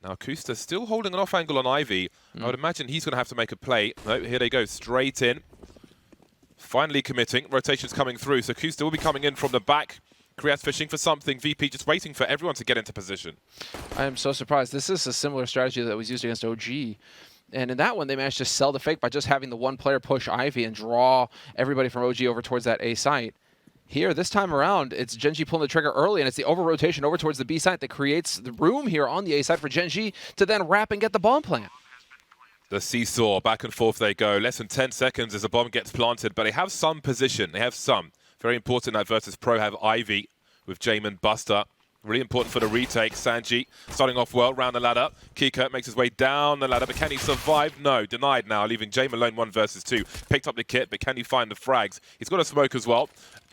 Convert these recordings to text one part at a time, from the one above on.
Now kSj still holding an off angle on Ivy. I would imagine he's going to have to make a play. No, here they go, straight in. Finally committing. Rotation's coming through, so kSj will be coming in from the back. Kriaz fishing for something. VP just waiting for everyone to get into position. I am so surprised. This is a similar strategy that was used against OG. And in that one, they managed to sell the fake by just having the one player push Ivy and draw everybody from OG over towards that A site. Here, this time around, it's Gen.G pulling the trigger early, and it's the over-rotation over towards the B site that creates the room here on the A site for Gen.G to then wrap and get the bomb plant. The seesaw, back and forth they go. Less than 10 seconds as a bomb gets planted, but they have some position. They have some. Very important that Virtus.pro have Ivy with Jamin Buster. Really important for the retake. Sanji starting off well, round the ladder. kSj makes his way down the ladder, but can he survive? No, denied now, leaving Jamin alone 1 versus 2. Picked up the kit, but can he find the frags? He's got a smoke as well.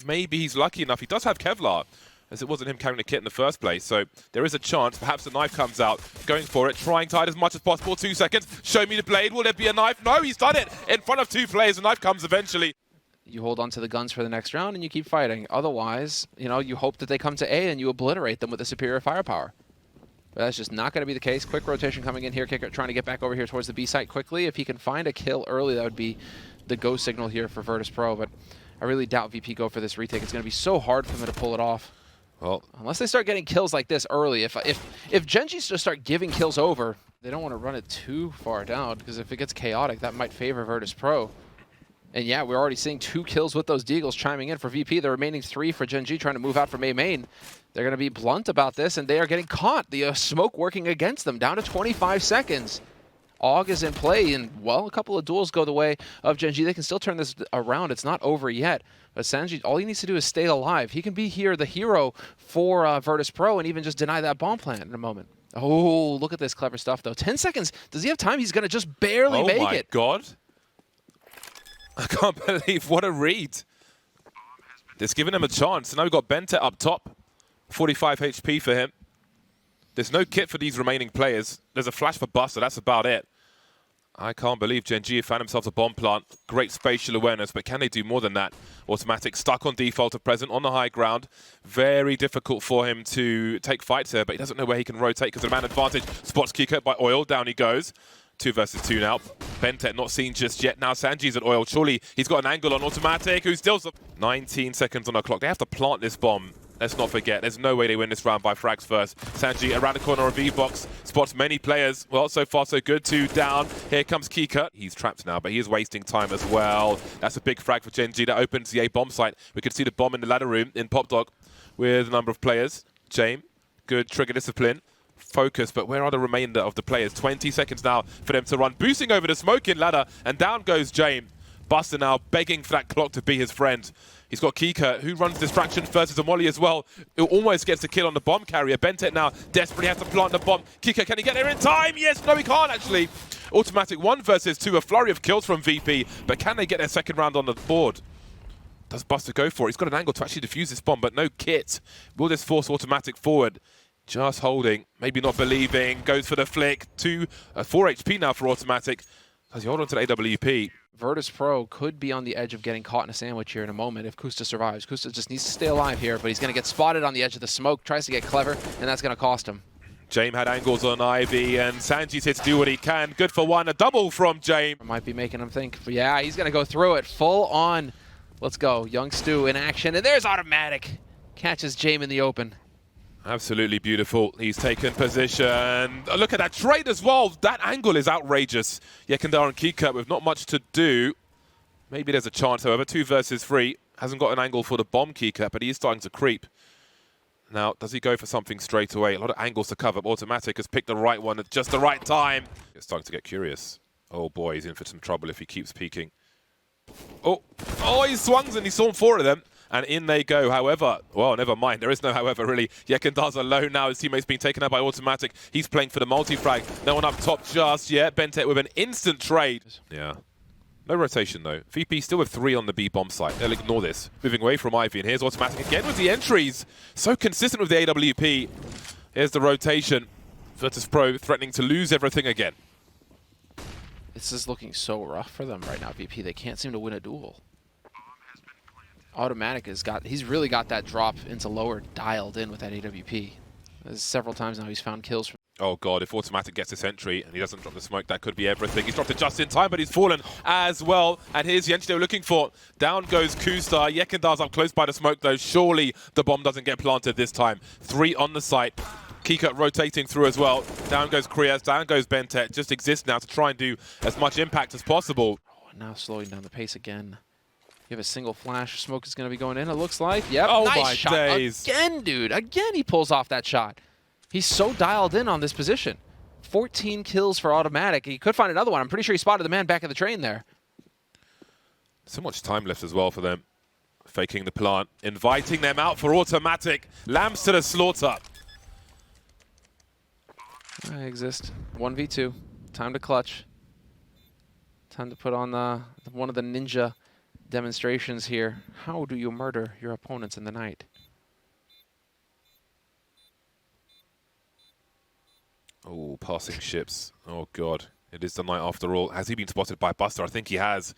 Maybe he's lucky enough. He does have Kevlar, as it wasn't him carrying the kit in the first place. So there is a chance. Perhaps the knife comes out. Going for it, trying to hide as much as possible. 2 seconds. Show me the blade. Will there be a knife? No, he's done it. In front of 2 players. The knife comes eventually. You hold on to the guns for the next round and you keep fighting. Otherwise, you know, you hope that they come to A and you obliterate them with the superior firepower. But that's just not going to be the case. Quick rotation coming in here. kSj trying to get back over here towards the B site quickly. If he can find a kill early, that would be the go signal here for Virtus.pro. But I really doubt VP go for this retake. It's going to be so hard for them to pull it off. Well, unless they start getting kills like this early. If Gen.G just start giving kills over, they don't want to run it too far down, because if it gets chaotic, that might favor Virtus.pro. And yeah, we're already seeing 2 kills with those deagles chiming in for VP. The remaining 3 for Gen.G trying to move out from A main. They're going to be blunt about this, and they are getting caught. The smoke working against them, down to 25 seconds. AUG is in play, and, well, a couple of duels go the way of Gen.G. They can still turn this around. It's not over yet. But Sanji, all he needs to do is stay alive. He can be here, the hero for Virtus.pro, and even just deny that bomb plant in a moment. Oh, look at this clever stuff, though. 10 seconds. Does he have time? He's going to just barely make it. Oh, my God. I can't believe what a read. It's giving him a chance. Now we've got Bente up top. 45 HP for him. There's no kit for these remaining players. There's a flash for Buster. That's about it. I can't believe Gen.G found themselves a bomb plant. Great spatial awareness, but can they do more than that? Automatic stuck on default at present on the high ground. Very difficult for him to take fights here, but he doesn't know where he can rotate because of the man advantage. Spots kSj by Oil. Down he goes. 2 versus 2 now. Bente not seen just yet. Now Sanji's at Oil. Surely he's got an angle on Automatic, who's still 19 seconds on the clock. They have to plant this bomb. Let's not forget, there's no way they win this round by frags first. Sanji around the corner of V-Box, spots many players. Well, so far so good. 2 down. Here comes kSj. He's trapped now, but he is wasting time as well. That's a big frag for Gen.G. That opens the A bomb site. We can see the bomb in the ladder room in Pop Dog with a number of players. James, good trigger discipline. Focus, but where are the remainder of the players? 20 seconds now for them to run. Boosting over the smoking ladder, and down goes James. Buster now begging for that clock to be his friend. He's got kSj, who runs distraction versus a molly as well. Who almost gets the kill on the bomb carrier. Bente now desperately has to plant the bomb. kSj, can he get there in time? Yes, no, he can't actually. Automatic 1 versus 2, a flurry of kills from VP, but can they get their second round on the board? Does Buster go for it? He's got an angle to actually defuse this bomb, but no kit. Will this force Automatic forward? Just holding, maybe not believing, goes for the flick. 4 HP now for Automatic. Does he hold on to the AWP? Virtus.pro could be on the edge of getting caught in a sandwich here in a moment if kSj survives. kSj just needs to stay alive here, but he's going to get spotted on the edge of the smoke, tries to get clever, and that's going to cost him. James had angles on Ivy, and Sanji's here to do what he can. Good for 1, a double from James. Might be making him think, but yeah, he's going to go through it, full on. Let's go, Young Stu in action, and there's Automatic. Catches James in the open. Absolutely beautiful. He's taken position. Look at that trade as well. That angle is outrageous. Yekindar and kSj with not much to do. Maybe there's a chance, however. 2 versus 3. Hasn't got an angle for the bomb kSj, but he is starting to creep. Now, does he go for something straight away? A lot of angles to cover. Automatic has picked the right one at just the right time. It's starting to get curious. Oh boy, he's in for some trouble if he keeps peeking. Oh, he swungs and he saw 4 of them. And in they go, however, well, never mind. There is no however, really. Yekindar's alone now. His teammate's being taken out by Automatic. He's playing for the multi-frag. No one up top just yet. Bente with an instant trade. Yeah. No rotation, though. VP still with 3 on the B bomb site. They'll ignore this. Moving away from Ivy. And here's Automatic again with the entries. So consistent with the AWP. Here's the rotation. Virtus.pro threatening to lose everything again. This is looking so rough for them right now, VP. They can't seem to win a duel. Automatic he's really got that drop into lower dialed in with that AWP. Several times now he's found kills from Oh god, if Automatic gets this entry and he doesn't drop the smoke, that could be everything. He's dropped it just in time, but he's fallen as well. And here's the entry they were looking for. Down goes kxg. Yekindar's up close by the smoke though. Surely the bomb doesn't get planted this time. 3 on the site. kxg rotating through as well. Down goes chrisj, down goes bentet. Just exists now to try and do as much impact as possible. Oh, now slowing down the pace again. You have a single flash. Smoke is going to be going in, it looks like. Yep, oh nice my shot. days. Again, dude. Again, he pulls off that shot. He's so dialed in on this position. 14 kills for Automatic. He could find another one. I'm pretty sure he spotted the man back of the train there. So much time left as well for them. Faking the plant, inviting them out for Automatic. Lambs to the slaughter. I exist. 1v2. Time to clutch. Time to put on one of the ninja demonstrations here. How do you murder your opponents in the night? Oh, passing ships. Oh, God. It is the night after all. Has he been spotted by Buster? I think he has.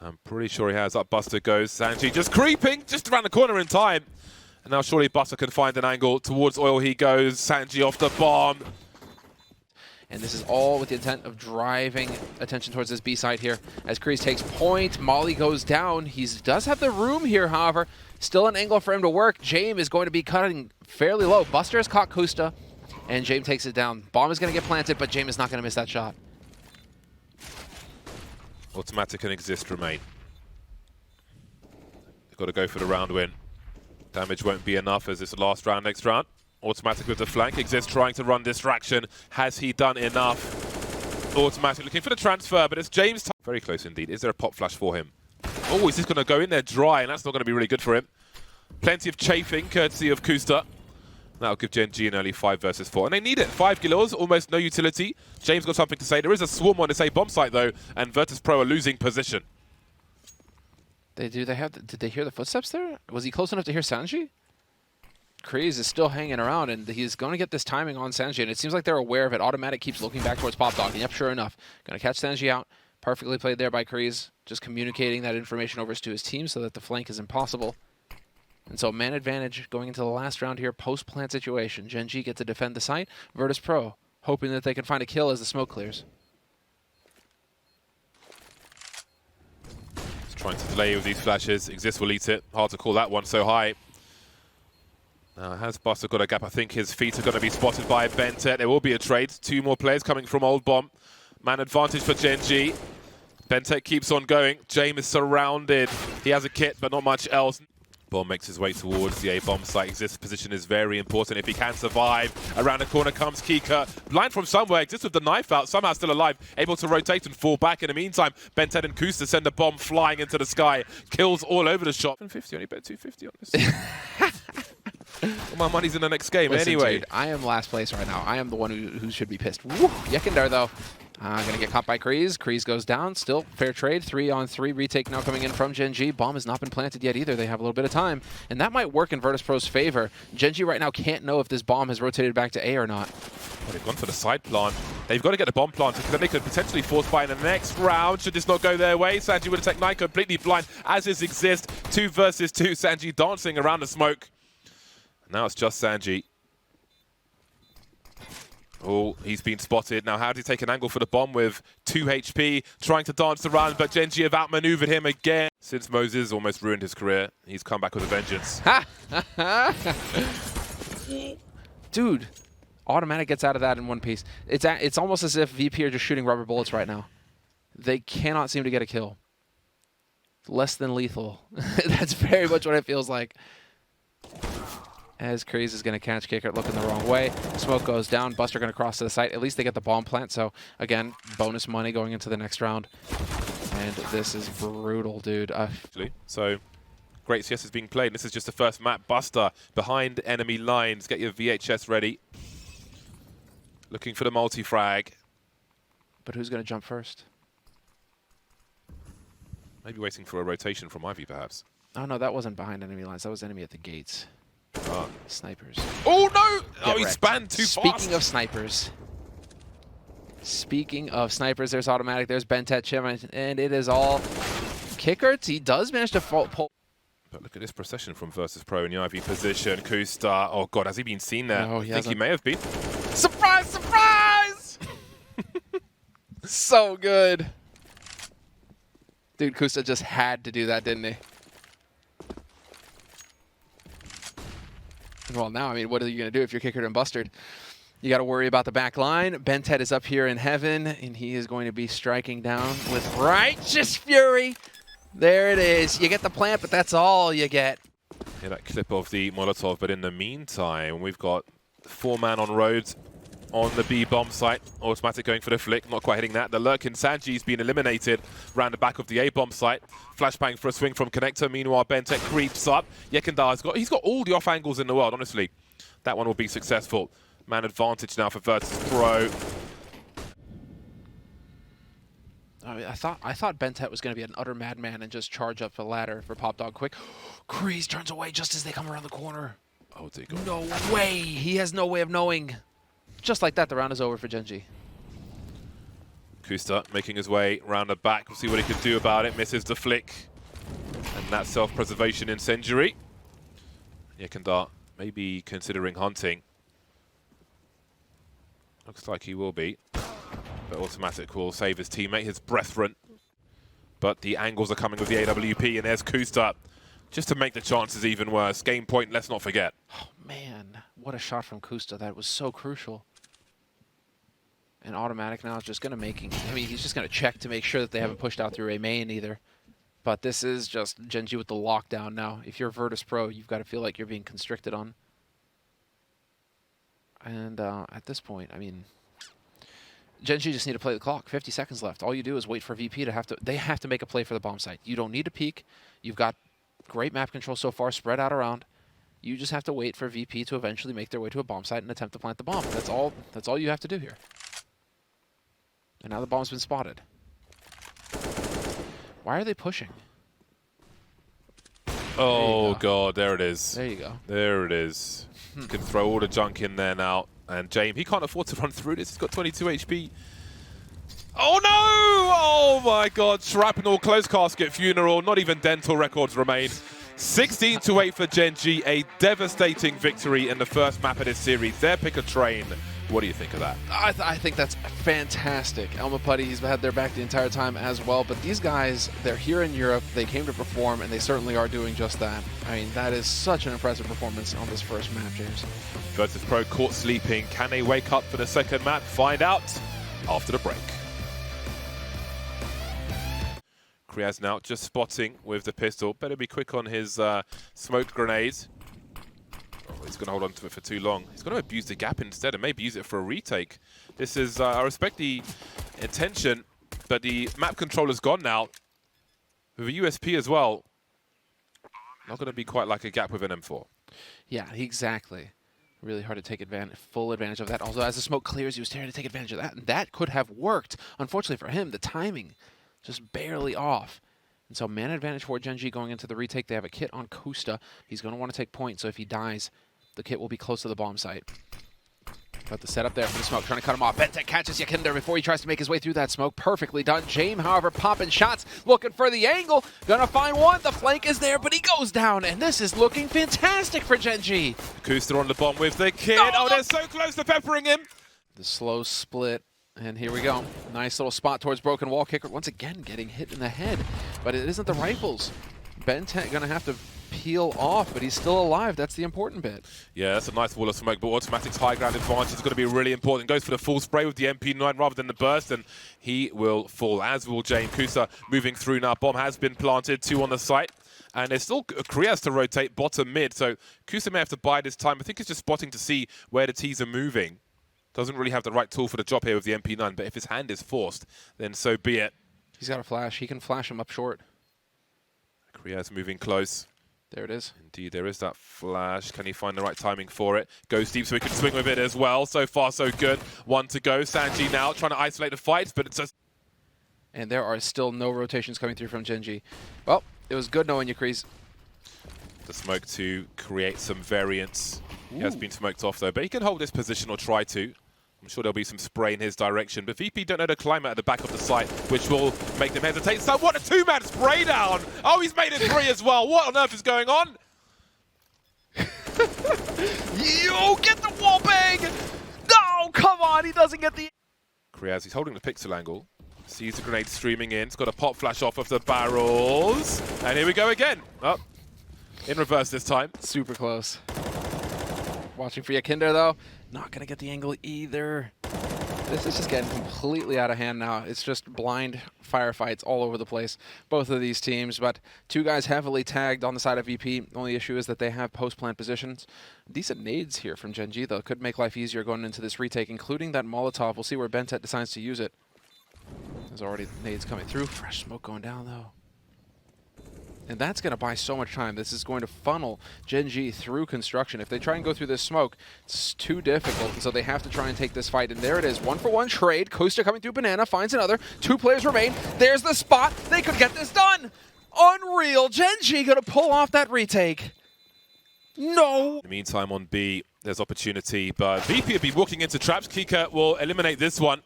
I'm pretty sure he has. Up Buster goes. Sanji just creeping, just around the corner in time. And now surely Buster can find an angle. Towards oil he goes. Sanji off the bomb. And this is all with the intent of driving attention towards this B side here. As chrisj takes point, Molly goes down. He does have the room here, however. Still an angle for him to work. James is going to be cutting fairly low. Buster has caught kxg. And James takes it down. Bomb is going to get planted, but James is not going to miss that shot. Automatic and exist remain. They've got to go for the round win. Damage won't be enough as it's the last round, next round. Automatic with the flank. Exist trying to run distraction. Has he done enough? Automatic looking for the transfer, but it's James. Very close indeed. Is there a pop flash for him? Oh, he's just going to go in there dry, and that's not going to be really good for him. Plenty of chafing, courtesy of kxg. That'll give Gen.G an early 5 versus 4. And they need it. 5 kills, almost no utility. James got something to say. There is a swarm on this A bomb site, though, and Virtus.pro are losing position. Did they hear the footsteps there? Was he close enough to hear Sanji? chrisj is still hanging around, and he's going to get this timing on Sanji, and it seems like they're aware of it. Automatic keeps looking back towards Pop Dog, and yep, sure enough, going to catch Sanji out. Perfectly played there by chrisj, just communicating that information over to his team so that the flank is impossible. And so man advantage going into the last round here, post-plant situation. Gen.G get to defend the site. Virtus.pro hoping that they can find a kill as the smoke clears. Just trying to delay with these flashes. Exist will eat it. Hard to call that one so high. Now has Buster got a gap? I think his feet are going to be spotted by bentet. There will be a trade. 2 more players coming from Old Bomb. Man advantage for Gen.G. bentet keeps on going. James is surrounded. He has a kit, but not much else. Bomb makes his way towards the A-bomb site. Exist position is very important if he can survive. Around the corner comes kxg. Blind from somewhere. Exist with the knife out. Somehow still alive. Able to rotate and fall back. In the meantime, bentet and kxg send a bomb flying into the sky. Kills all over the shop. 150, only bet 250 on this. Well, my money's in the next game. Listen, anyway. Dude, I am last place right now. I am the one who should be pissed. Woo! Yekindar, though. Going to get caught by chrisj. chrisj goes down. Still fair trade. 3-on-3 retake now coming in from Gen.G. Bomb has not been planted yet either. They have a little bit of time. And that might work in Virtus.pro's favor. Gen.G right now can't know if this bomb has rotated back to A or not. Well, they've gone for the side plant. They've got to get the bomb planted because then they could potentially force buy in the next round. Should this not go their way, Sanji would attack niko completely blind as is exist. 2 versus 2. Sanji dancing around the smoke. Now it's just Sanji. Oh, he's been spotted. Now, how does he take an angle for the bomb with 2 HP, trying to dance around, but Gen.G have outmaneuvered him again. Since Moses almost ruined his career, he's come back with a vengeance. Dude, Automatic gets out of that in one piece. It's almost as if VP are just shooting rubber bullets right now. They cannot seem to get a kill. Less than lethal. That's very much what it feels like. As chrisj is going to catch kxg looking the wrong way. Smoke goes down. Buster going to cross to the site. At least they get the bomb plant. So, again, bonus money going into the next round. And this is brutal, dude. So, great CS is being played. This is just the first map. Buster behind enemy lines. Get your VHS ready. Looking for the multi-frag. But who's going to jump first? Maybe waiting for a rotation from MIBR, perhaps. Oh, no, that wasn't behind enemy lines. That was enemy at the gates. Snipers. Oh, no! Get he wrecked. spanned too fast. Speaking of snipers, there's Automatic, there's bentet, Chim, and it is all kxg. He does manage to pull. But look at this procession from Virtus.pro in the IV position. kxg. Oh, God, has he been seen there? No, I think he may have been. Surprise, surprise! So good. Dude, kxgo just had to do that, didn't he? Well, now, I mean, what are you going to do if you're kickered and busted? You got to worry about the back line. Bentet is up here in heaven, and he is going to be striking down with righteous fury. There it is. You get the plant, but that's all you get. Yeah, that clip of the Molotov, but in the meantime, we've got 4-man on roads on the B bomb site. Automatic going for the flick, not quite hitting that. The lurking sanji's been eliminated around the back of the A bomb site. Flashbang for a swing from connector. Meanwhile, Bentet creeps up. Yekindar's he's got all the off angles in the world, honestly. That one will be successful. Man advantage now for Virtus.pro. I mean, I thought Bentet was going to be an utter madman and just charge up the ladder for Pop Dog quick. chrisj turns away just as they come around the corner. Oh, dear God. No way. He has no way of knowing. Just like that, the round is over for Gen.G. kxgo making his way round the back. We'll see what he can do about it. Misses the flick. And that self-preservation incendiary. Yekindar maybe considering hunting. Looks like he will be. But automatic will save his teammate, his brethren. But the angles are coming with the AWP, and there's kxgo. Just to make the chances even worse. Game point, let's not forget. Oh, man. What a shot from kxgo. That was so crucial. And automatic now is just going to he's just going to check to make sure that they haven't pushed out through a main either. But this is just Gen.G with the lockdown now. If you're Virtus.pro, you've got to feel like you're being constricted on. And at this point, I mean, Gen.G just need to play the clock. 50 seconds left. All you do is wait for VP to they have to make a play for the bomb site. You don't need to peek. You've got great map control so far, spread out around. You just have to wait for VP to eventually make their way to a bomb site and attempt to plant the bomb. That's all you have to do here. And now the bomb's been spotted. Why are they pushing? Oh, God, there it is. There you go. There it is. Can throw all the junk in there now. And James, he can't afford to run through this. He's got 22 HP. Oh, no! Oh, my God. Shrapnel, close casket, funeral. Not even dental records remain. 16-8 for Gen.G. A devastating victory in the first map of this series. Their pick a train. What do you think of that? I think that's fantastic. Elma Putty, he's had their back the entire time as well. But these guys, they're here in Europe. They came to perform, and they certainly are doing just that. I mean, that is such an impressive performance on this first map, James. Virtus.pro caught sleeping. Can they wake up for the second map? Find out after the break. Chrisj now just spotting with the pistol. Better be quick on his smoke grenades. Oh, he's going to hold on to it for too long. He's going to abuse the gap instead and maybe use it for a retake. This is, I respect the intention, but the map controller's gone now. With a USP as well. Not going to be quite like a gap with an M4. Yeah, exactly. Really hard to take full advantage of that. Also, as the smoke clears, he was trying to take advantage of that, and that could have worked. Unfortunately for him, the timing just barely off. And so man advantage for Gen.G going into the retake. They have a kit on kxgo. He's going to want to take point, so if he dies, the kit will be close to the bomb site. But the setup there for the smoke, trying to cut him off. Bentet catches Yekindar before he tries to make his way through that smoke. Perfectly done. James, however, popping shots, looking for the angle. Gonna find one. The flank is there, but he goes down, and this is looking fantastic for Gen.G. kxgo on the bomb with the kit. Oh, they're so close to peppering him. The slow split. And here we go. Nice little spot towards broken wall kicker. Once again, getting hit in the head. But it isn't the rifles. Bentet going to have to peel off, but he's still alive. That's the important bit. Yeah, that's a nice wall of smoke, but Automatic's high ground advantage is going to be really important. Goes for the full spray with the MP9 rather than the burst, and he will fall, as will James. kxgo moving through now. Bomb has been planted, 2 on the site. And there's still chrisj to rotate bottom mid, so kxgo may have to bide his time. I think he's just spotting to see where the T's are moving. Doesn't really have the right tool for the job here with the MP9, but if his hand is forced, then so be it. He's got a flash. He can flash him up short. chrisj moving close. There it is. Indeed, there is that flash. Can he find the right timing for it? Goes deep so he can swing with it as well. So far, so good. 1 to go. sanji now trying to isolate the fights, but it's just... And there are still no rotations coming through from Gen.G. Well, it was good knowing you, chrisj. The smoke to create some variance. He has been smoked off though, but he can hold this position or try to. I'm sure there'll be some spray in his direction, but VP don't know the climate at the back of the site, which will make them hesitate. So what a 2-man spray down! Oh, he's made it 3 as well. What on earth is going on? You get the wall bang! No, come on, he doesn't get the... Kriaz, he's holding the pixel angle. Sees the grenade streaming in. He's got a pop flash off of the barrels. And here we go again. Oh, in reverse this time. Super close. Watching for Yekindar, though. Not going to get the angle either. This is just getting completely out of hand now. It's just blind firefights all over the place, both of these teams. But two guys heavily tagged on the side of VP. Only issue is that they have post-plant positions. Decent nades here from Gen.G, though. Could make life easier going into this retake, including that Molotov. We'll see where Bentet decides to use it. There's already nades coming through. Fresh smoke going down, though. And that's going to buy so much time. This is going to funnel Gen.G through construction. If they try and go through this smoke, it's too difficult. So they have to try and take this fight. And there it is. 1-for-1 trade. Costa coming through banana. Finds another. 2 players remain. There's the spot. They could get this done. Unreal. Gen.G going to pull off that retake. No. In the meantime, on B, there's opportunity. But VP will be walking into traps. Kika will eliminate this one.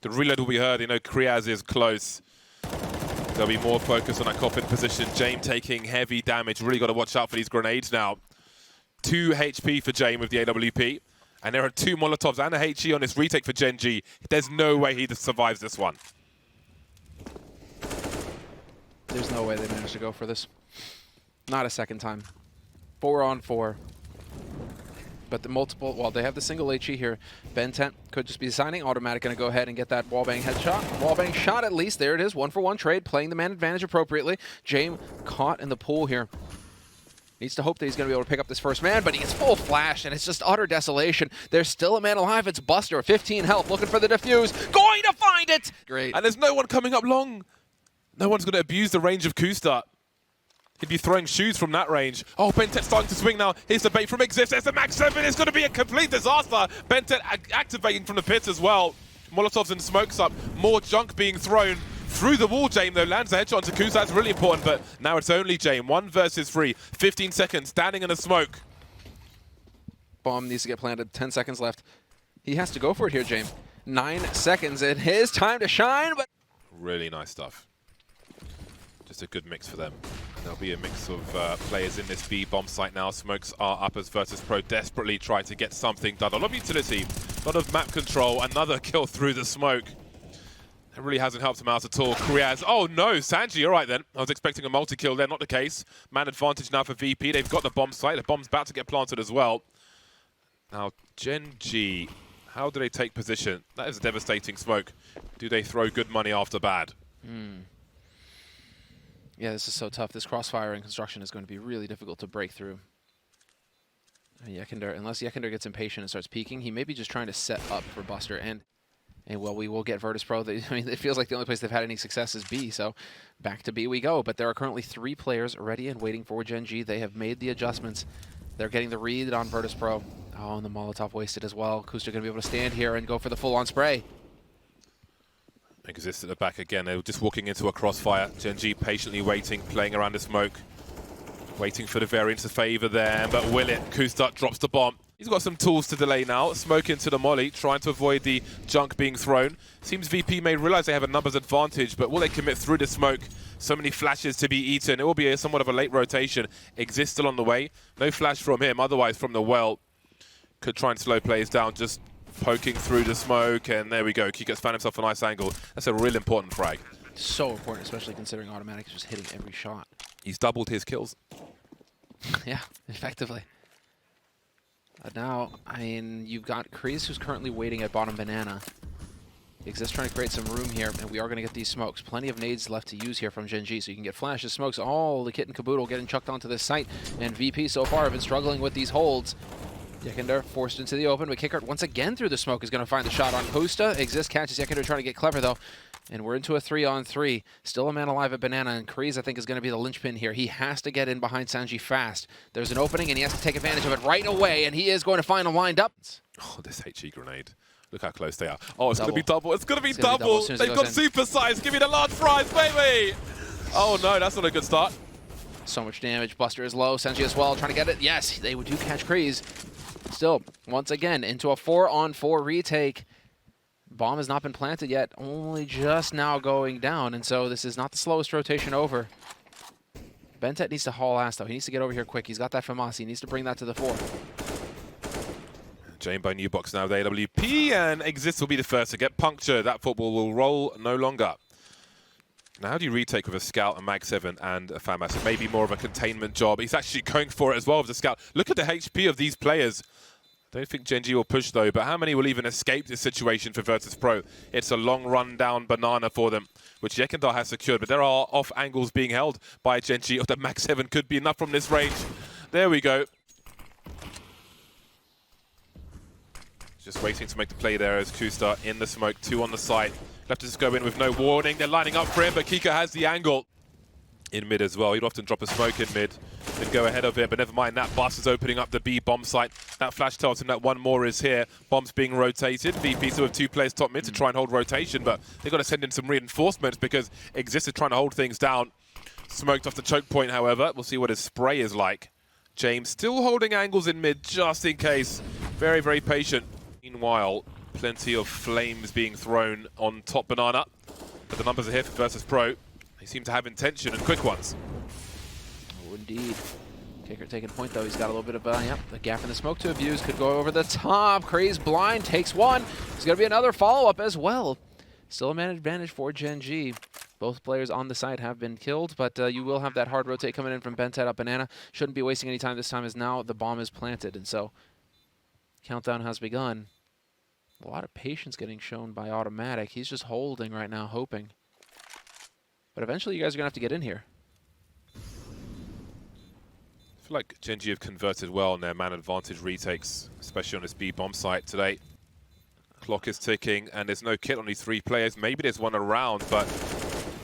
The reload will be heard. You know, Kriaz is close. There'll be more focus on that coffin position. James taking heavy damage. Really got to watch out for these grenades now. 2 HP for James with the AWP. And there are 2 Molotovs and a HE on this retake for Gen.G. There's no way he survives this one. There's no way they managed to go for this. Not a second time. 4-on-4. But the multiple, well, they have the single HE here. Bentet could just be signing. Automatic going to go ahead and get that wallbang headshot. Wallbang shot at least. There it is. 1-for-1 trade. Playing the man advantage appropriately. James caught in the pool here. Needs to hope that he's going to be able to pick up this first man, but he gets full flash, and it's just utter desolation. There's still a man alive. It's Buster, 15 health, looking for the defuse. Going to find it! Great. And there's no one coming up long. No one's going to abuse the range of Kusta. He'd be throwing shoes from that range. Oh, Bentet's starting to swing now. Here's the bait from Exist. There's the Max 7. It's going to be a complete disaster. Bentet activating from the pits as well. Molotovs and smokes up. More junk being thrown through the wall. James, though, lands a headshot onto Kusa. That's really important, but now it's only James. 1 versus 3. 15 seconds, standing in the smoke. Bomb needs to get planted. 10 seconds left. He has to go for it here, James. 9 seconds, and his time to shine, but... Really nice stuff. Just a good mix for them. There'll be a mix of players in this B bomb site now. Smokes are up as Virtus.pro desperately try to get something done. A lot of utility, a lot of map control. Another kill through the smoke. It really hasn't helped him out at all. Kriaz, oh no, Sanji, all right then. I was expecting a multi-kill there, not the case. Man advantage now for VP. They've got the bomb site. The bomb's about to get planted as well. Now, Gen.G, how do they take position? That is a devastating smoke. Do they throw good money after bad? Yeah, this is so tough. This crossfire in construction is going to be really difficult to break through. And Yekindar, unless Yekindar gets impatient and starts peeking, he may be just trying to set up for Buster. And well, we will get Virtus.pro. I mean, it feels like the only place they've had any success is B, so back to B we go. But there are currently 3 players ready and waiting for Gen.G. They have made the adjustments. They're getting the read on Virtus.pro. Oh, and the Molotov wasted as well. Kusta going to be able to stand here and go for the full-on spray. Exist at the back again. They were just walking into a crossfire. Gen.G patiently waiting, playing around the smoke. Waiting for the variant to favor them, but will it? Kusta drops the bomb. He's got some tools to delay now. Smoke into the molly, trying to avoid the junk being thrown. Seems VP may realize they have a numbers advantage, but will they commit through the smoke? So many flashes to be eaten. It will be somewhat of a late rotation. Exist still on the way. No flash from him, otherwise from the well. Could try and slow players down, just poking through the smoke, and there we go. Kika's found himself a nice angle. That's a real important frag. So important, especially considering Automatic is just hitting every shot. He's doubled his kills. Yeah, effectively. Now, I mean, you've got chrisj, who's currently waiting at bottom banana. Exist trying to create some room here, and we are going to get these smokes. Plenty of nades left to use here from Gen.G, so you can get flashes, smokes, all the kit and caboodle getting chucked onto this site. And VP so far have been struggling with these holds. Yekindar forced into the open, but Kickert once again through the smoke is going to find the shot on Costa. Exist catches Yekindar trying to get clever though. And we're into a 3-on-3. Still a man alive at banana, and chrisj I think is going to be the linchpin here. He has to get in behind Sanji fast. There's an opening and he has to take advantage of it right away, and he is going to find him lined up. Oh, this HE grenade. Look how close they are. Oh, it's going to be double. It's going to be double. They've got super size. Give me the large prize, baby. Oh no, that's not a good start. So much damage. Buster is low. Sanji as well trying to get it. Yes, they do catch chrisj. Still, once again, into a 4-on-4 retake. Bomb has not been planted yet, only just now going down, and so this is not the slowest rotation over. Bentet needs to haul ass, though. He needs to get over here quick. He's got that FAMAS. He needs to bring that to the fore. Jane by new box now with AWP, and xantares will be the first to get punctured. That football will roll no longer. Now, how do you retake with a scout, a mag 7, and a FAMAS? It may be more of a containment job. He's actually going for it as well with the scout. Look at the HP of these players. I don't think Gen.G will push though, but how many will even escape this situation for Virtus.pro? It's a long run down banana for them, which yekindar has secured, but there are off angles being held by Gen.G. The mag 7 could be enough from this range. There we go. Just waiting to make the play there as kStar in the smoke, 2 on the side. Left to just go in with no warning. They're lining up for him, but Kika has the angle in mid as well. He'd often drop a smoke in mid and go ahead of it, but never mind. That bus is opening up the B bomb site. That flash tells him that one more is here. Bombs being rotated. VP still with 2 players top mid to try and hold rotation, but they've got to send in some reinforcements because xantares is trying to hold things down. Smoked off the choke point, however. We'll see what his spray is like. James still holding angles in mid just in case. Very, very patient. Meanwhile, plenty of flames being thrown on top banana. But the numbers are here for Virtus.pro. They seem to have intention and quick ones. Oh, indeed. Kicker taking point, though. He's got a little bit of a gap in the smoke to abuse. Could go over the top. Chrisj blind, takes one. There's going to be another follow-up as well. Still a man advantage for Gen.G. Both players on the side have been killed, but you will have that hard rotate coming in from Bentet up banana. Shouldn't be wasting any time this time, as now the bomb is planted. And so, countdown has begun. A lot of patience getting shown by Automatic. He's just holding right now, hoping. But eventually you guys are going to have to get in here. I feel like Gen.G have converted well on their man advantage retakes, especially on this B bomb site today. Clock is ticking, and there's no kit on these 3 players. Maybe there's one around, but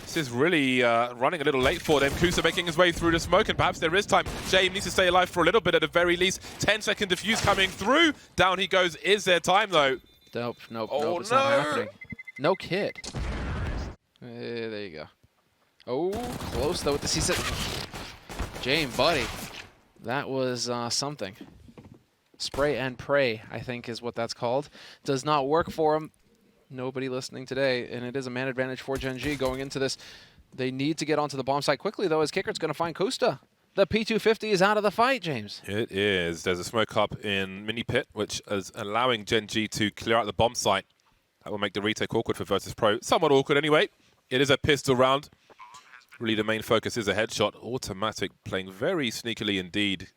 this is really running a little late for them. kStar making his way through the smoke, and perhaps there is time. James needs to stay alive for a little bit at the very least. 10-second defuse coming through. Down he goes. Is there time, though? Nope, nope, oh, nope, it's no. not happening. No kit. There you go. Oh, close though with the C6. James, buddy. That was something. Spray and pray, I think is what that's called. Does not work for him. Nobody listening today, and it is a man advantage for Gen.G going into this. They need to get onto the bomb site quickly, though, as kicker's going to find kStar. The P250 is out of the fight, James. It is. There's a smoke up in mini pit, which is allowing Gen.G to clear out the bomb site. That will make the retake awkward for Virtus.pro. Somewhat awkward anyway. It is a pistol round. Really, the main focus is a headshot. Automatic playing very sneakily indeed.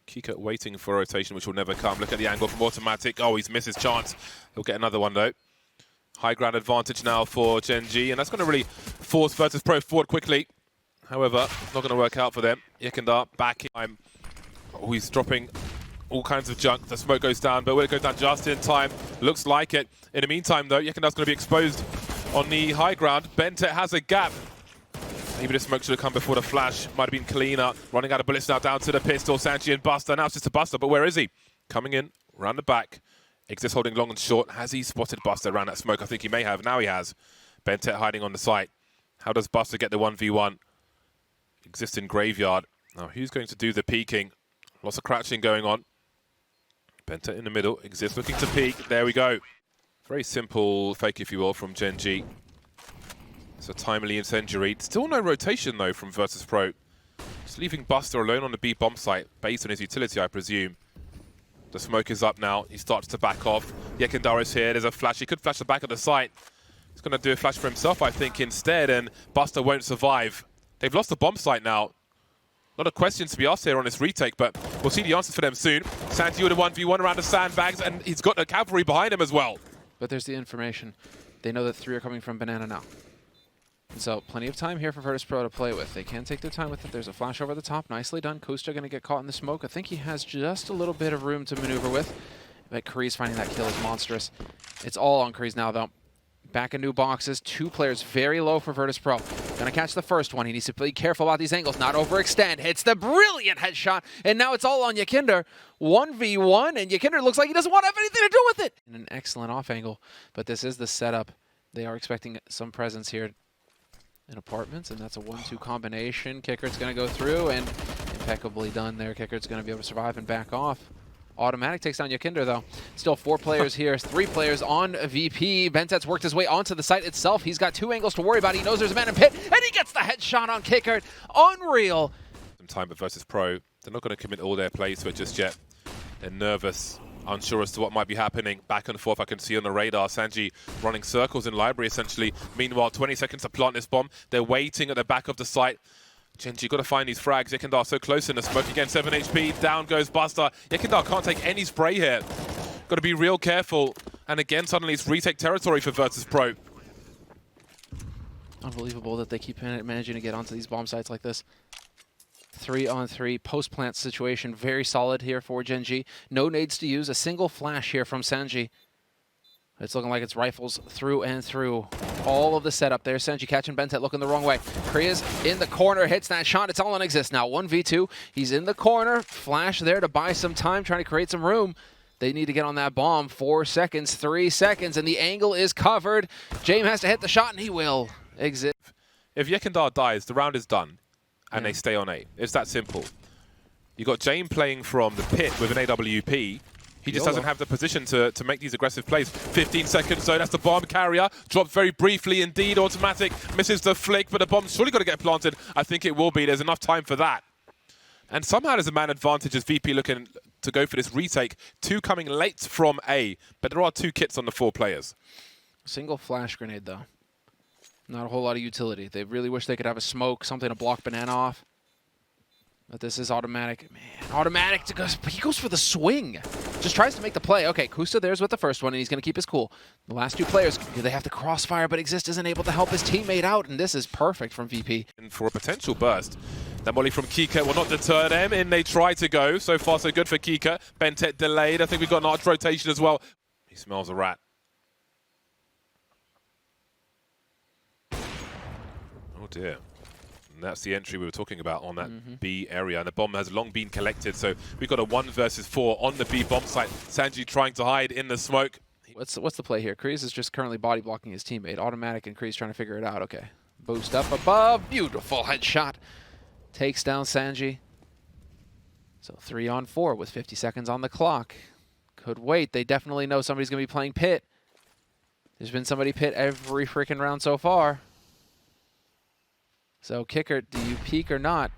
Kika waiting for a rotation, which will never come. Look at the angle from Automatic. Oh, he's missed his chance. He'll get another one, though. High ground advantage now for Gen.G, and that's going to really force Virtus.pro forward quickly. However, it's not going to work out for them. Yekindar back in time. Oh, he's dropping all kinds of junk. The smoke goes down, but will it go down just in time? Looks like it. In the meantime, though, Yekindar's going to be exposed on the high ground. Bentet has a gap. Maybe the smoke should have come before the flash. Might have been cleaner. Running out of bullets now down to the pistol. Sanji and Buster. Now it's just a Buster, but where is he? Coming in, round the back. xantares holding long and short. Has he spotted Buster around that smoke? I think he may have. Now he has. Bentet hiding on the site. How does Buster get the 1v1? xantares in graveyard. Now who's going to do the peeking? Lots of crouching going on. Bentet in the middle. xantares looking to peek. There we go. Very simple fake, if you will, from Gen.G. So timely incendiary. Still no rotation, though, from Virtus.pro. Just leaving Buster alone on the B bomb site, based on his utility, I presume. The smoke is up now. He starts to back off. Yekindar is here. There's a flash. He could flash the back of the site. He's going to do a flash for himself, I think, instead, and Buster won't survive. They've lost the bomb site now. A lot of questions to be asked here on this retake, but we'll see the answers for them soon. Sanji with a 1v1 around the sandbags, and he's got the cavalry behind him as well. But there's the information. They know that 3 are coming from banana now. And so plenty of time here for Virtus.pro to play with. They can take their time with it. There's a flash over the top. Nicely done. kStar going to get caught in the smoke. I think he has just a little bit of room to maneuver with. But chrisj finding that kill is monstrous. It's all on chrisj now, though. Back in new boxes. 2 players very low for Virtus.pro. Gonna catch the first one. He needs to be careful about these angles. Not overextend. Hits the brilliant headshot. And now it's all on yekindar. 1v1. And yekindar looks like he doesn't want to have anything to do with it. And an excellent off angle. But this is the setup. They are expecting some presence here in apartments. And that's a 1-2 combination. Kicker's gonna go through. And impeccably done there. Kicker's gonna be able to survive and back off. Automatic takes down yekindar, though. Still 4 players here, 3 players on VP. Bentet's worked his way onto the site itself. He's got 2 angles to worry about. He knows there's a man in pit, and he gets the headshot on Kicker. Unreal. Some time, but Virtus.pro, they're not going to commit all their plays to it just yet. They're nervous. Unsure as to what might be happening. Back and forth, I can see on the radar. sanji running circles in library, essentially. Meanwhile, 20 seconds to plant this bomb. They're waiting at the back of the site. Gen.G got to find these frags. Yekindar so close in the smoke again. 7 HP. Down goes Buster. Yekindar can't take any spray here. Got to be real careful. And again, suddenly it's retake territory for Virtus.pro. Unbelievable that they keep managing to get onto these bomb sites like this. 3-on-3 post-plant situation. Very solid here for Gen.G. No nades to use. A single flash here from sanji. It's looking like it's rifles through and through. All of the setup there. sanji catching Bentet looking the wrong way. Chrisj in the corner, hits that shot. It's all on exist now. 1v2. He's in the corner. Flash there to buy some time, trying to create some room. They need to get on that bomb. 4 seconds, 3 seconds, and the angle is covered. James has to hit the shot, and he will exit. If Yekindar dies, the round is done, and they stay on A. It's that simple. You got James playing from the pit with an AWP. He just doesn't have the position to make these aggressive plays. 15 seconds, so that's the bomb carrier. Drops very briefly indeed. Automatic misses the flick, but the bomb's surely got to get planted. I think it will be. There's enough time for that. And somehow there's a man advantage as VP looking to go for this retake. 2 coming late from A, but there are 2 kits on the 4 players. Single flash grenade, though. Not a whole lot of utility. They really wish they could have a smoke, something to block Banana off. But this is automatic. Man, automatic to go. He goes for the swing. Just tries to make the play. Okay, kSj there's with the first one, and he's going to keep his cool. The last 2 players, they have to crossfire, but Exist isn't able to help his teammate out, and this is perfect from VP. And for a potential burst. That molly from Kika will not deter them, and they try to go. So far, so good for Kika. Bentet delayed. I think we've got an arch rotation as well. He smells a rat. Oh dear. And that's the entry we were talking about on that B area. And the bomb has long been collected. So we've got a 1 versus 4 on the B bomb site. sanji trying to hide in the smoke. What's the play here? chrisj is just currently body blocking his teammate. Automatic and chrisj trying to figure it out. Okay. Boost up above. Beautiful headshot. Takes down sanji. So 3-on-4 with 50 seconds on the clock. Could wait. They definitely know somebody's going to be playing pit. There's been somebody pit every freaking round so far. So Kicker, do you peek or not?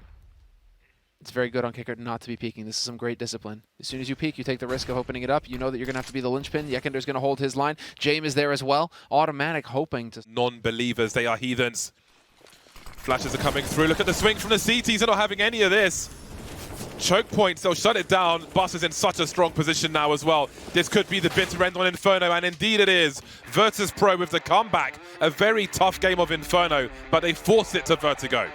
It's very good on Kicker not to be peeking. This is some great discipline. As soon as you peek, you take the risk of opening it up. You know that you're going to have to be the linchpin. Yekindar's going to hold his line. James is there as well. Automatic hoping to... Non-believers, they are heathens. Flashes are coming through. Look at the swing from the CTs. They're not having any of this. Choke points, they'll shut it down. Bus is in such a strong position now as well. This could be the bitter end on Inferno, and indeed it is. Virtus.pro with the comeback. A very tough game of Inferno, but they forced it to Vertigo.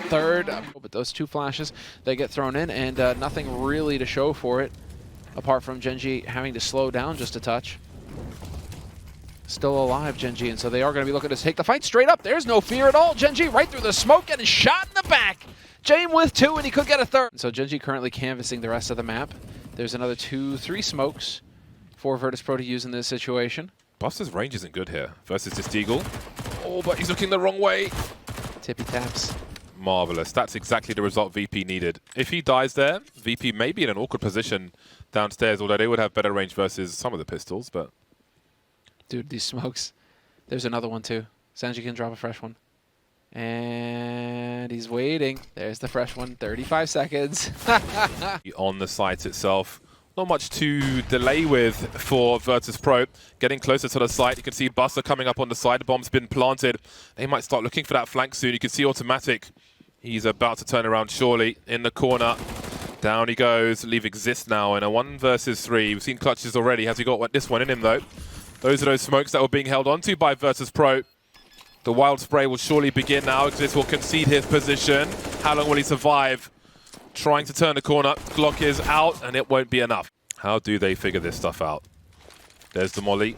Third, but those 2 flashes, they get thrown in, and nothing really to show for it, apart from Gen.G having to slow down just a touch. Still alive, Gen.G, and so they are going to be looking to take the fight straight up. There's no fear at all. Gen.G right through the smoke, getting shot in the back. James with 2, and he could get a 3rd. So Gen.G currently canvassing the rest of the map. There's another 2-3 smokes for Virtus.pro to use in this situation. Buster's range isn't good here versus this Deagle. Oh, but he's looking the wrong way. Tippy taps. Marvelous. That's exactly the result VP needed. If he dies there, VP may be in an awkward position downstairs, although they would have better range versus some of the pistols, but... Dude, these smokes. There's another one too. sanji can drop a fresh one. And he's waiting. There's the fresh one. 35 seconds. On the site itself, not much to delay with for Virtus.pro. Getting closer to the site, you can see Buster coming up on the side. The bomb's been planted. They might start looking for that flank soon. You can see Automatic. He's about to turn around surely in the corner. Down he goes. Leave Exist now in a 1 versus 3. We've seen clutches already. Has he got this one in him though? Those are those smokes that were being held onto by Virtus.pro. The wild spray will surely begin now. Exist will concede his position. How long will he survive? Trying to turn the corner. Glock is out, and it won't be enough. How do they figure this stuff out? There's the molly.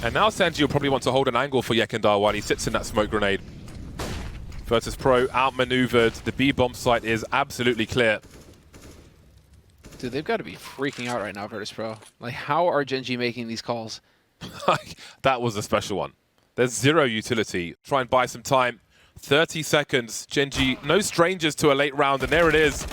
And now sanji will probably want to hold an angle for Yekindar while he sits in that smoke grenade. Virtus.pro outmaneuvered. The B bomb site is absolutely clear. Dude, they've got to be freaking out right now, Virtus.pro. Like, how are Gen.G making these calls? That was a special one. There's 0 utility. Try and buy some time. 30 seconds. Gen.G, no strangers to a late round, and there it is.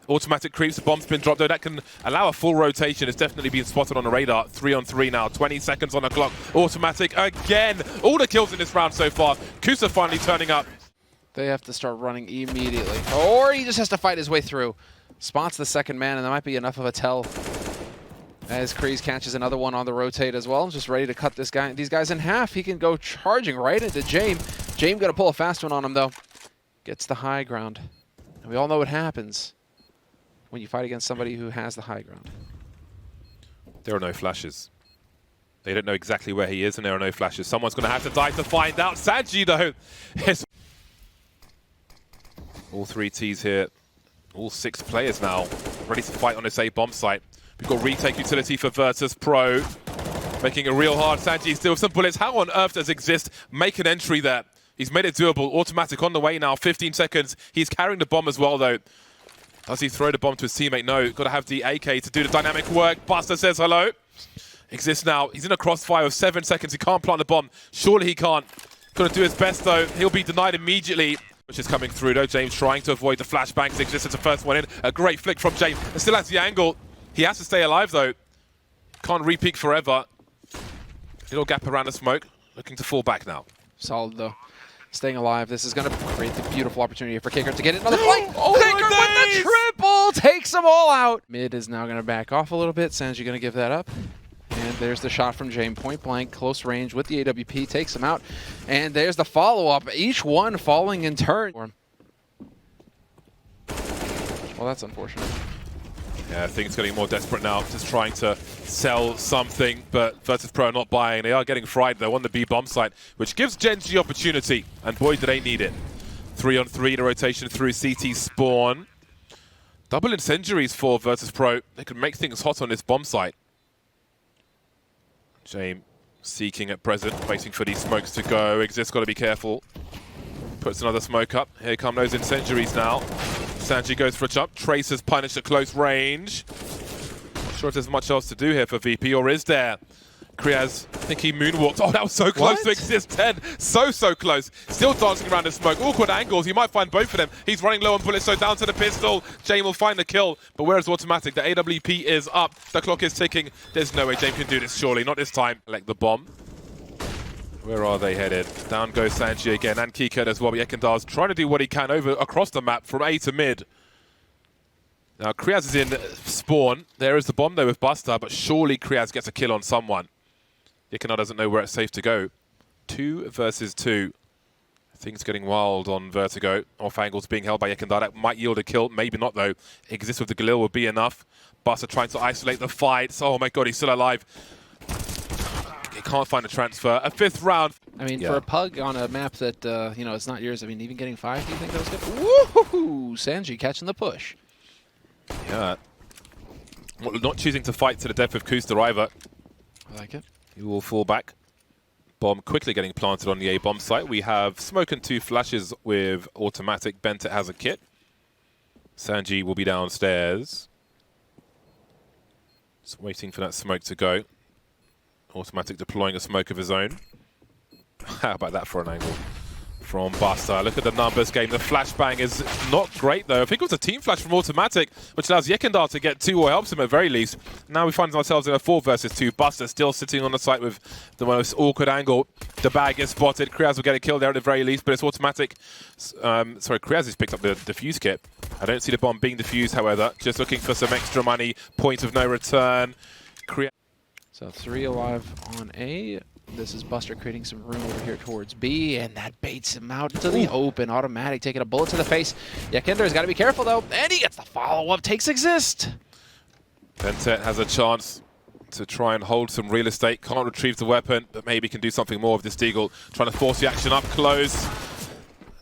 Automatic creeps, the bomb's been dropped, though that can allow a full rotation. It's definitely been spotted on the radar. 3-on-3 now, 20 seconds on the clock. Automatic again. All the kills in this round so far. kSj finally turning up. They have to start running immediately. Or he just has to fight his way through. Spots the second man, and that might be enough of a tell As chrisj catches another one on the rotate as well, just ready to cut these guys in half. He can go charging right into Jame. Jame gonna pull a fast one on him though. Gets the high ground. And we all know what happens when you fight against somebody who has the high ground. There are no flashes. They don't know exactly where he is, and there are no flashes. Someone's going to have to die to find out. Sanji, though, is... All 3 Ts here. All 6 players now ready to fight on this A bomb site. We've got retake utility for Virtus.pro. Making it real hard. Sanji still with some bullets. How on earth does Exist make an entry there? He's made it doable. Automatic on the way now. 15 seconds. He's carrying the bomb as well, though. Does he throw the bomb to his teammate? No. Got to have the AK to do the dynamic work. Buster says hello. Exist now. He's in a crossfire of 7 seconds. He can't plant the bomb. Surely he can't. Going to do his best, though. He'll be denied immediately. Which is coming through, though. James trying to avoid the flashbangs. Exist as the first one in. A great flick from James. And still has the angle. He has to stay alive, though. Can't re-peek forever. Little gap around the smoke. Looking to fall back now. Solid, though. Staying alive. This is going to create the beautiful opportunity for Kicker to get another flank. Oh, Kicker with the triple takes them all out. Mid is now going to back off a little bit. Sanji going to give that up. And there's the shot from Jame, point blank, close range with the AWP, takes him out. And there's the follow-up, each one falling in turn. Well, that's unfortunate. Yeah, things getting more desperate now, just trying to sell something, but Virtus.pro are not buying. They are getting fried, though, on the B bomb site, which gives Gen.G opportunity, and boy, do they need it. 3-on-3 in a rotation through CT spawn. Double incendiaries for Virtus.pro. They could make things hot on this bomb site. Jame seeking at present, waiting for these smokes to go. Exist, got to be careful. Puts another smoke up. Here come those incendiaries now. Sanji goes for a jump. Trace is punished at close range. Not sure if there's much else to do here for VP, or is there? Kriaz, I think he moonwalked. Oh, that was so close to Exist 10. So close. Still dancing around the smoke. Awkward angles. He might find both of them. He's running low on bullets, so down to the pistol. Jame will find the kill. But where's automatic? The AWP is up. The clock is ticking. There's no way Jame can do this, surely. Not this time. Select the bomb. Where are they headed? Down goes Sanji again, and Kika as well. Yekindar's trying to do what he can across the map from A to mid. Now, Kriaz is in spawn. There is the bomb, though, with Buster, but surely Kriaz gets a kill on someone. Yekindar doesn't know where it's safe to go. 2 versus 2. Things getting wild on Vertigo. Off angles being held by Yekindar. That might yield a kill. Maybe not, though. Exist with the Galil will be enough. Buster trying to isolate the fight. Oh, my God, he's still alive. He can't find a transfer. A 5th round. I mean, for a pug on a map that, you know, it's not yours, I mean, even getting 5, do you think that was good? Woohoo! Sanji catching the push. Yeah. Well, not choosing to fight to the death with Kooster either. I like it. He will fall back. Bomb quickly getting planted on the A bomb site. We have smoke and 2 flashes with automatic. Benta has a kit. Sanji will be downstairs. Just waiting for that smoke to go. Automatic deploying a smoke of his own. How about that for an angle from Buster? Look at the numbers game. The flashbang is not great, though. I think it was a team flash from automatic, which allows Yekindar to get 2, or helps him at very least. Now we find ourselves in a 4 versus 2. Buster still sitting on the site with the most awkward angle. The bag is spotted. Kriaz will get a kill there at the very least, but it's automatic. Sorry, Kriaz has picked up the defuse kit. I don't see the bomb being defused, however. Just looking for some extra money. Point of no return. So 3 alive on A. This is Buster creating some room over here towards B, and that baits him out into the open. Automatic taking a bullet to the face. Yekindar's got to be careful, though, and he gets the follow-up. Takes Exist. Benta has a chance to try and hold some real estate. Can't retrieve the weapon, but maybe can do something more with this Deagle. Trying to force the action up close.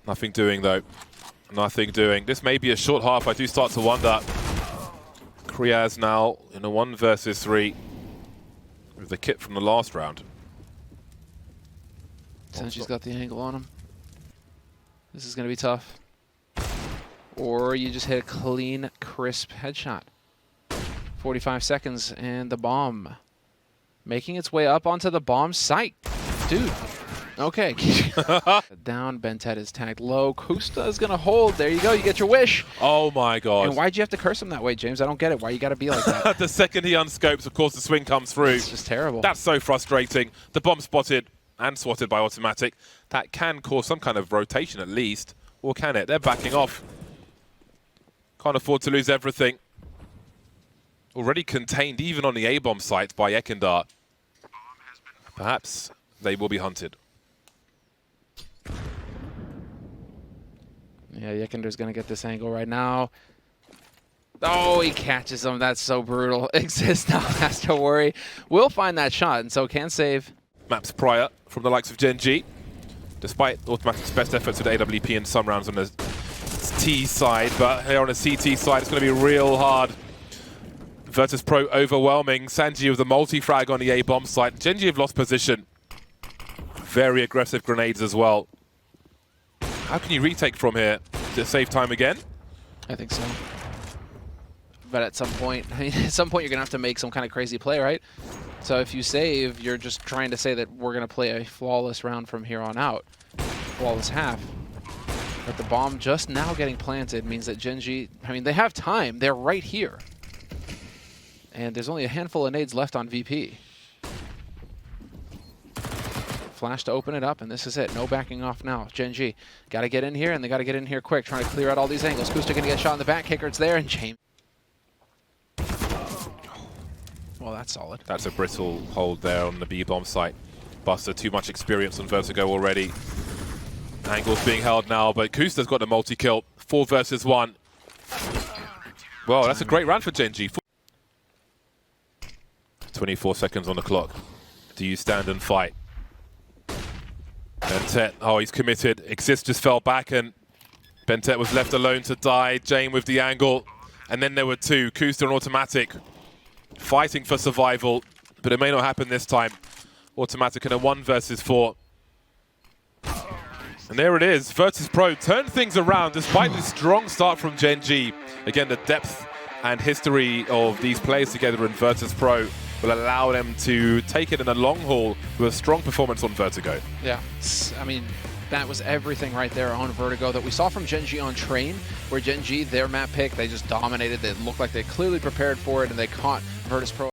Nothing doing, though. Nothing doing. This may be a short half. I do start to wonder. Kriaz now in a 1 versus 3 with the kit from the last round. Sanji's got the angle on him. This is going to be tough. Or you just hit a clean, crisp headshot. 45 seconds, and the bomb making its way up onto the bomb site. Dude. Okay. Down, Bentet is tagged low. Kusta is going to hold. There you go. You get your wish. Oh, my God. And why'd you have to curse him that way, James? I don't get it. Why you got to be like that? The second he unscopes, of course, the swing comes through. It's just terrible. That's so frustrating. The bomb spotted and swatted by automatic. That can cause some kind of rotation at least. Or can it? They're backing off. Can't afford to lose everything. already contained even on the A-bomb site by Yekindar. Perhaps they will be hunted. Yeah, Yekindar's going to get this angle right now. Oh, he catches him. That's so brutal. xzz now has to worry. Will find that shot, and so can save. Maps prior from the likes of Gen.G. Despite Automatic's best efforts with AWP in some rounds on the T side, but here on the CT side, it's going to be real hard. Virtus.pro overwhelming. Sanji with the multi-frag on the A-bomb site. Gen.G have lost position. Very aggressive grenades as well. How can you retake from here? Does it save time again? I think so. But at some point, you're going to have to make some kind of crazy play, right? So if you save, you're just trying to say that we're going to play a flawless round from here on out. Flawless half. But the bomb just now getting planted means that Gen.G, they have time. They're right here. And there's only a handful of nades left on VP. Flash to open it up, and this is it. No backing off now. Gen.G got to get in here, and they got to get in here quick, trying to clear out all these angles. kxg going to get shot in the back. Kicker's there, and James. Well, that's solid. That's a brittle hold there on the B-bomb site. Buster, too much experience on Vertigo already. Angles being held now, but kxg's got the multi-kill. 4 versus 1. Well, that's a great round for Gen.G. 24 seconds on the clock. Do you stand and fight? Bentet, oh, he's committed. xzz just fell back, and Bentet was left alone to die. Jane with the angle. And then there were two, kxg and Automatic, fighting for survival, but it may not happen this time. Automatic in a 1 versus 4. And there it is. Virtus.pro turned things around despite the strong start from Gen.G. Again, the depth and history of these players together in Virtus.pro will allow them to take it in a long haul with a strong performance on Vertigo. Yeah, that was everything right there on Vertigo that we saw from Gen.G on Train, where Gen.G, their map pick, they just dominated. They looked like they clearly prepared for it, and they caught Virtus.pro.